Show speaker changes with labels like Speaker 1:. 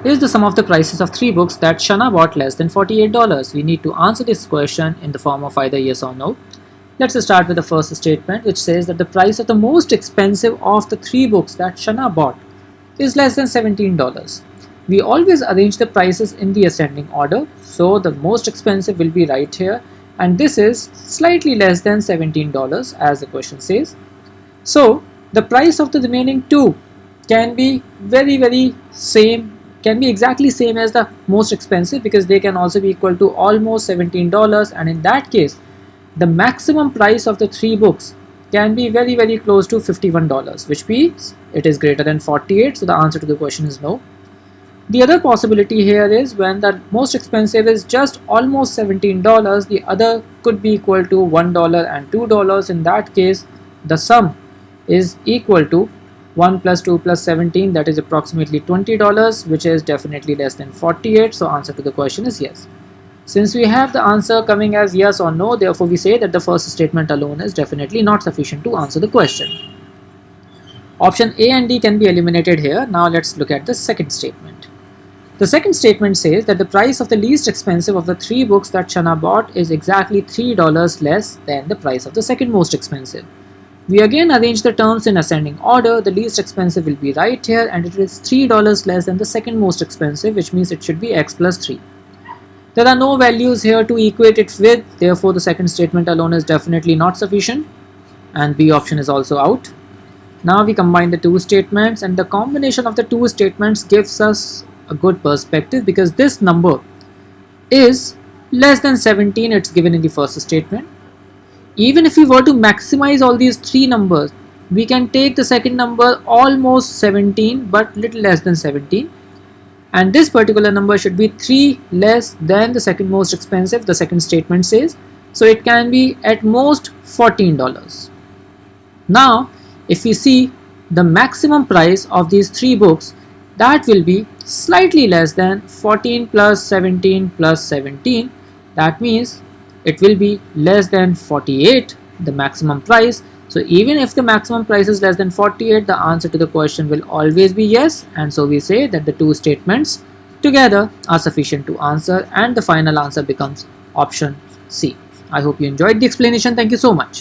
Speaker 1: is the sum of the prices of 3 books that Shana bought less than $48. We need to answer this question in the form of either yes or no. Let's start with the first statement, which says that the price of the most expensive of the 3 books that Shana bought is less than $17. We always arrange the prices in the ascending order, so the most expensive will be right here, and this is slightly less than $17 as the question says. So the price of the remaining 2 can be can be exactly same as the most expensive, because they can also be equal to almost $17, and in that case the maximum price of the 3 books can be very close to $51, which means it is greater than 48. So the answer to the question is no. The other possibility here is when the most expensive is just almost $17, the other could be equal to $1 and $2. In that case the sum is equal to 1 plus 2 plus 17, that is approximately $20, which is definitely less than 48. So answer to the question is yes. Since we have the answer coming as yes or no, therefore we say that the first statement alone is definitely not sufficient to answer the question. Option A and D can be eliminated here. Now let's look at the second statement. The second statement says that the price of the least expensive of the 3 books that Shana bought is exactly $3 less than the price of the second most expensive. We again arrange the terms in ascending order. The least expensive will be right here, and it is $3 less than the second most expensive, which means it should be x plus 3. There are no values here to equate it with, therefore the second statement alone is definitely not sufficient, and B option is also out. Now we combine the two statements, and the combination of the two statements gives us a good perspective, because this number is less than 17. It's given in the first statement. Even if we were to maximize all these 3 numbers, we can take the second number almost 17 but little less than 17, and this particular number should be 3 less than the second most expensive, the second statement says. So it can be at most $14. Now if we see the maximum price of these 3 books, that will be slightly less than 14 plus 17 plus 17. That means it will be less than 48, the maximum price. So even if the maximum price is less than 48, the answer to the question will always be yes, and so we say that the two statements together are sufficient to answer, and the final answer becomes option C. I hope you enjoyed the explanation. Thank you so much.